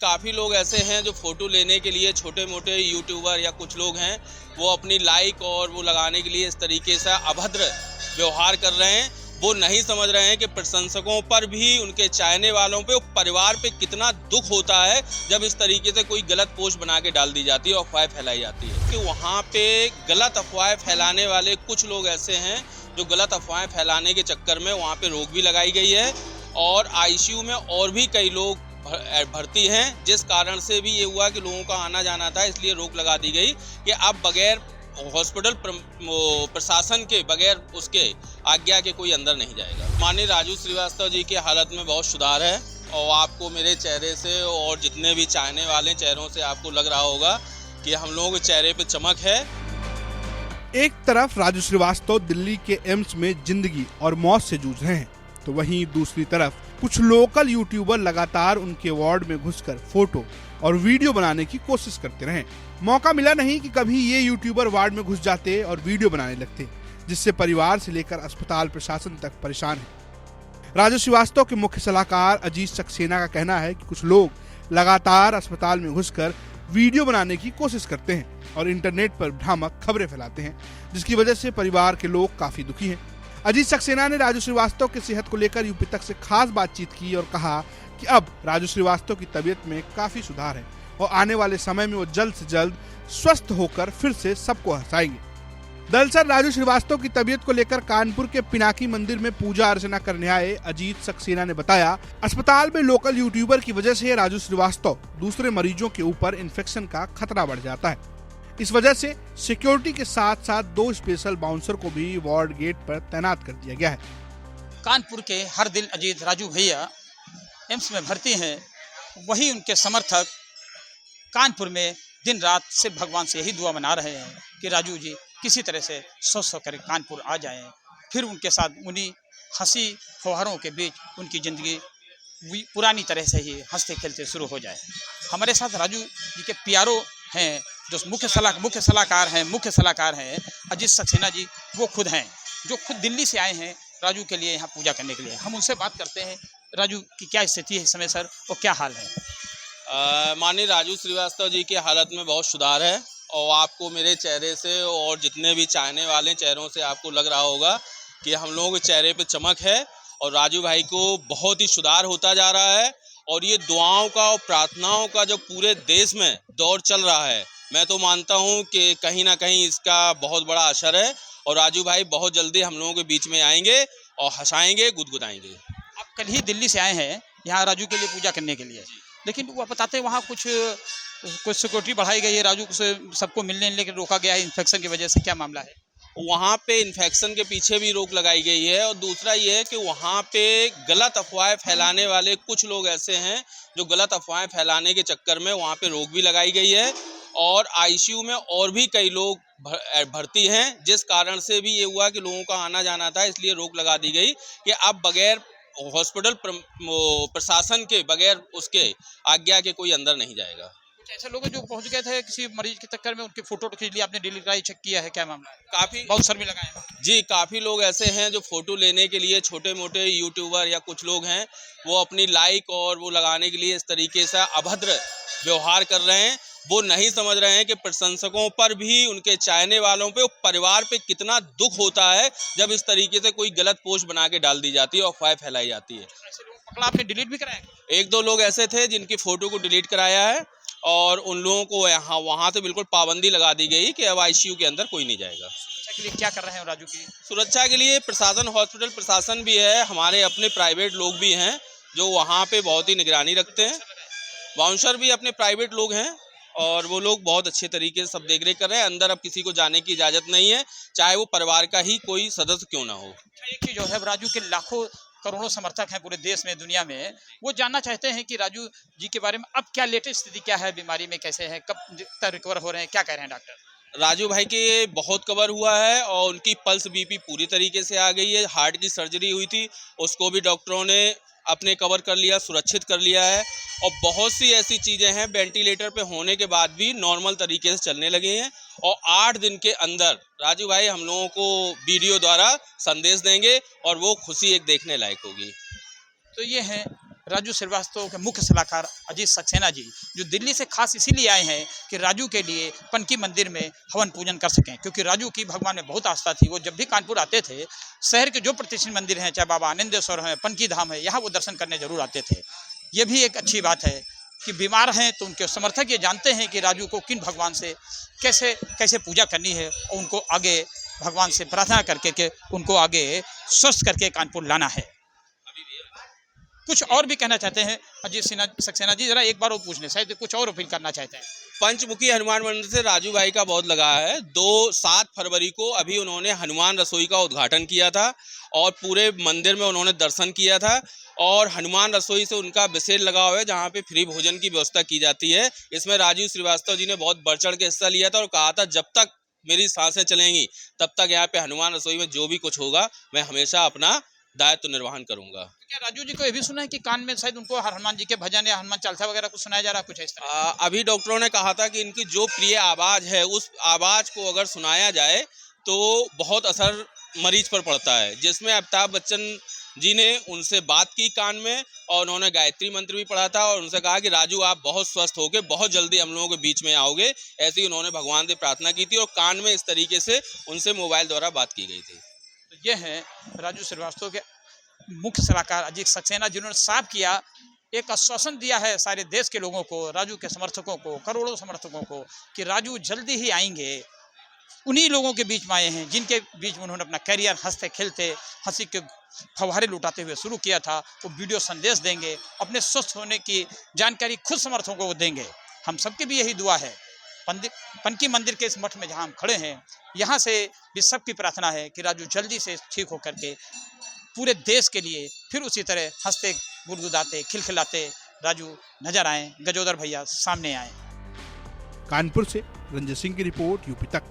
काफ़ी लोग ऐसे हैं जो फ़ोटो लेने के लिए छोटे मोटे यूट्यूबर या कुछ लोग हैं वो अपनी लाइक और वो लगाने के लिए इस तरीके से अभद्र व्यवहार कर रहे हैं। वो नहीं समझ रहे हैं कि प्रशंसकों पर भी, उनके चाहने वालों पे, परिवार पे कितना दुख होता है जब इस तरीके से कोई गलत पोस्ट बना के डाल दी जाती है और अफवाहें फैलाई जाती है। कि वहाँ पे गलत अफवाहें फैलाने वाले कुछ लोग ऐसे हैं जो गलत अफवाहें फैलाने के चक्कर में वहाँ पे रोक भी लगाई गई है और आईसीयू में और भी कई लोग भर्ती हैं, जिस कारण से भी ये हुआ कि लोगों का आना जाना था, इसलिए रोक लगा दी गई कि अब बगैर हॉस्पिटल प्रशासन के, बगैर उसके आज्ञा के कोई अंदर नहीं जाएगा। माननीय राजू श्रीवास्तव जी की हालत में बहुत सुधार है और आपको मेरे चेहरे से और जितने भी चाहने वाले चेहरों से आपको लग रहा होगा कि हम लोगों के चेहरे पे चमक है। एक तरफ राजू श्रीवास्तव दिल्ली के एम्स में जिंदगी और मौत से जूझ रहे हैं, तो वहीं दूसरी तरफ कुछ लोकल यूट्यूबर लगातार उनके वार्ड में घुसकर फोटो और वीडियो बनाने की कोशिश करते रहे। मौका मिला नहीं कि कभी ये यूट्यूबर वार्ड में घुस जाते और वीडियो बनाने लगते, जिससे परिवार से लेकर अस्पताल प्रशासन तक परेशान है। राजू श्रीवास्तव के मुख्य सलाहकार अजीत सक्सेना का कहना है कि कुछ लोग लगातार अस्पताल में घुसकर वीडियो बनाने की कोशिश करते हैं और इंटरनेट पर भ्रामक खबरें फैलाते हैं, जिसकी वजह से परिवार के लोग काफी दुखी हैं। अजीत सक्सेना ने राजू श्रीवास्तव की सेहत को लेकर यूपी तक से खास बातचीत की और कहा कि अब राजू श्रीवास्तव की तबीयत में काफी सुधार है और आने वाले समय में वो जल्द से जल्द स्वस्थ होकर फिर से सबको हंसाएंगे। दरअसल राजू श्रीवास्तव की तबीयत को लेकर कानपुर के पिनाकी मंदिर में पूजा अर्चना करने आए अजीत सक्सेना ने बताया, अस्पताल में लोकल यूट्यूबर की वजह से राजू श्रीवास्तव दूसरे मरीजों के ऊपर इन्फेक्शन का खतरा बढ़ जाता है। इस वजह से सिक्योरिटी के साथ साथ 2 स्पेशल बाउंसर को भी वार्ड गेट पर तैनात कर दिया गया है। कानपुर के हर दिल अजीत राजू भैया एम्स में भर्ती हैं, वही उनके समर्थक कानपुर में दिन रात से भगवान से यही दुआ मना रहे हैं कि राजू जी किसी तरह से स्वस्थ होकर कानपुर आ जाएं, फिर उनके साथ उन्हीं हंसी फुहारों के बीच उनकी ज़िंदगी पुरानी तरह से ही हंसते खेलते शुरू हो जाए। हमारे साथ राजू जी के प्यारो हैं जो मुख्य सलाहकार हैं अजीत सक्सेना जी, वो खुद हैं जो खुद दिल्ली से आए हैं राजू के लिए यहाँ पूजा करने के लिए। हम उनसे बात करते हैं राजू की क्या स्थिति है इस समय सर और क्या हाल है। माननीय राजू श्रीवास्तव जी की हालत में बहुत सुधार है और आपको मेरे चेहरे से और जितने भी चाहने वाले चेहरों से आपको लग रहा होगा कि हम लोगों के चेहरे पे चमक है और राजू भाई को बहुत ही सुधार होता जा रहा है और ये दुआओं का और प्रार्थनाओं का जो पूरे देश में दौर चल रहा है, मैं तो मानता हूं कि कहीं ना कहीं इसका बहुत बड़ा असर है और राजू भाई बहुत जल्दी हम लोगों के बीच में आएंगे और हंसाएंगे, गुदगुदाएंगे। आप कल ही दिल्ली से आए हैं यहाँ राजू के लिए पूजा करने के लिए, लेकिन वो बताते हैं वहाँ कुछ सिक्योरिटी बढ़ाई गई है, राजू से सबको मिलने लेकर रोका गया है इन्फेक्शन की वजह से, क्या मामला है? वहाँ पे इन्फेक्शन के पीछे भी रोक लगाई गई है और दूसरा ये है कि वहाँ पे गलत अफवाहें फैलाने वाले कुछ लोग ऐसे हैं जो गलत अफवाहें फैलाने के चक्कर में वहाँ पे रोक भी लगाई गई है और आईसीयू में और भी कई लोग भर्ती हैं, जिस कारण से भी ये हुआ कि लोगों का आना जाना था, इसलिए रोक लगा दी गई कि अब बगैर हॉस्पिटल प्रशासन के, बगैर उसके आज्ञा के कोई अंदर नहीं जाएगा। ऐसे लोग जो पहुंच गए थे किसी मरीज के चक्कर में, उनकी फोटो खींच लिया आपने, डिलीट कराई, चेक किया है, क्या मामला है? काफी बहुत सर भी लगाए हैं जी, काफी लोग ऐसे हैं जो फोटो लेने के लिए छोटे मोटे यूट्यूबर या कुछ लोग हैं वो अपनी लाइक और वो लगाने के लिए इस तरीके से अभद्र व्यवहार कर रहे हैं। वो नहीं समझ रहे हैं कि प्रशंसकों पर भी, उनके चाहने वालों पे, परिवार पे कितना दुख होता है जब इस तरीके से कोई गलत पोस्ट बना के डाल दी जाती है और अफवाहें फैलाई जाती है। ऐसे लोग पकड़ा, आपने डिलीट भी कराया? 1-2 लोग ऐसे थे जिनकी फोटो को डिलीट कराया है और उन लोगों को यहाँ वहाँ से बिल्कुल पाबंदी लगा दी गई कि अब आईसीयू के अंदर कोई नहीं जाएगा। सुरक्षा के लिए क्या कर रहे हैं राजू की? सुरक्षा के लिए प्रशासन, हॉस्पिटल प्रशासन भी है, हमारे अपने प्राइवेट लोग भी हैं जो वहाँ पे बहुत ही निगरानी रखते हैं। बाउंसर भी अपने प्राइवेट लोग हैं और वो लोग बहुत अच्छे तरीके से सब देख रेख कर रहे हैं। अंदर अब किसी को जाने की इजाज़त नहीं है, चाहे वो परिवार का ही कोई सदस्य क्यों ना हो। एक चीज़ और है, राजू के लाखों करोड़ों समर्थक हैं पूरे देश में, दुनिया में, वो जानना चाहते हैं कि राजू जी के बारे में अब क्या लेटेस्ट स्थिति क्या है, बीमारी में कैसे हैं, कब तक रिकवर हो रहे हैं, क्या कह रहे हैं डॉक्टर? राजू भाई के बहुत कवर हुआ है और उनकी पल्स बीपी पूरी तरीके से आ गई है। हार्ट की सर्जरी हुई थी, उसको भी डॉक्टरों ने अपने कवर कर लिया, सुरक्षित कर लिया है और बहुत सी ऐसी चीज़ें हैं वेंटिलेटर पे होने के बाद भी नॉर्मल तरीके से चलने लगे हैं और 8 दिन के अंदर राजू भाई हम लोगों को वीडियो द्वारा संदेश देंगे और वो खुशी एक देखने लायक होगी। तो ये हैं राजू श्रीवास्तव के मुख्य सलाहकार अजीत सक्सेना जी, जो दिल्ली से खास इसीलिए आए हैं कि राजू के लिए पनकी मंदिर में हवन पूजन कर सकें, क्योंकि राजू की भगवान में बहुत आस्था थी। वो जब भी कानपुर आते थे, शहर के जो प्रतिष्ठित मंदिर हैं, चाहे बाबा आनंदेश्वर हैं, पनकी धाम है, यहाँ वो दर्शन करने जरूर आते थे। ये भी एक अच्छी बात है कि बीमार हैं तो उनके समर्थक ये जानते हैं कि राजू को किन भगवान से कैसे कैसे पूजा करनी है, और उनको आगे भगवान से प्रार्थना करके कि उनको आगे स्वस्थ करके कानपुर लाना है। कुछ और भी कहना चाहते हैं अजीत सक्सेना जी, जरा एक बार वो पूछ लें, शायद कुछ और अपील करना चाहते हैं। पंचमुखी हनुमान मंदिर से राजू भाई का बहुत लगाव है। 7 फरवरी को अभी उन्होंने हनुमान रसोई का उद्घाटन किया था और पूरे मंदिर में उन्होंने दर्शन किया था, और हनुमान रसोई से उनका विशेष लगाव है, जहां पे फ्री भोजन की व्यवस्था की जाती है। इसमें राजू श्रीवास्तव जी ने बहुत बढ़ चढ़ के हिस्सा लिया था और कहा था जब तक मेरी सांसें चलेंगी तब तक यहाँ पे हनुमान रसोई में जो भी कुछ होगा मैं हमेशा अपना दायित्व निर्वहन करूंगा। क्या राजू जी को ये भी सुना है कि कान में शायद उनको हनुमान जी के भजन या हनुमान चालीसा वगैरह कुछ सुनाया जा रहा है, कुछ इस तरह? अभी डॉक्टरों ने कहा था कि इनकी जो प्रिय आवाज है उस आवाज को अगर सुनाया जाए तो बहुत असर मरीज पर पड़ता है, जिसमें अमिताभ बच्चन जी ने उनसे बात की कान में, और उन्होंने गायत्री मंत्र भी पढ़ा था और उनसे कहा कि राजू आप बहुत स्वस्थ होके बहुत जल्दी हम लोगों के बीच में आओगे। ऐसी उन्होंने भगवान से प्रार्थना की थी और कान में इस तरीके से उनसे मोबाइल द्वारा बात की गई थी। तो ये है राजू श्रीवास्तव के मुख्य सलाहकार अजीत सक्सेना, जिन्होंने साफ किया, एक आश्वासन दिया है सारे देश के लोगों को, राजू के समर्थकों को, करोड़ों समर्थकों को, कि राजू जल्दी ही आएंगे। उन्हीं लोगों के बीच में आए हैं जिनके बीच में उन्होंने अपना करियर हंसते खेलते हंसी के फव्वारे लुटाते हुए शुरू किया था। वो वीडियो संदेश देंगे, अपने स्वस्थ होने की जानकारी खुद समर्थकों को देंगे। हम सबकी भी यही दुआ है। पनकी मंदिर के इस मठ में जहाँ हम खड़े हैं, यहाँ से भी सबकी प्रार्थना है कि राजू जल्दी से ठीक होकर के पूरे देश के लिए फिर उसी तरह हंसते गुदगुदाते खिलखिलाते राजू नजर आए, गजोदर भैया सामने आए। कानपुर से रंजित सिंह की रिपोर्ट, यूपी तक।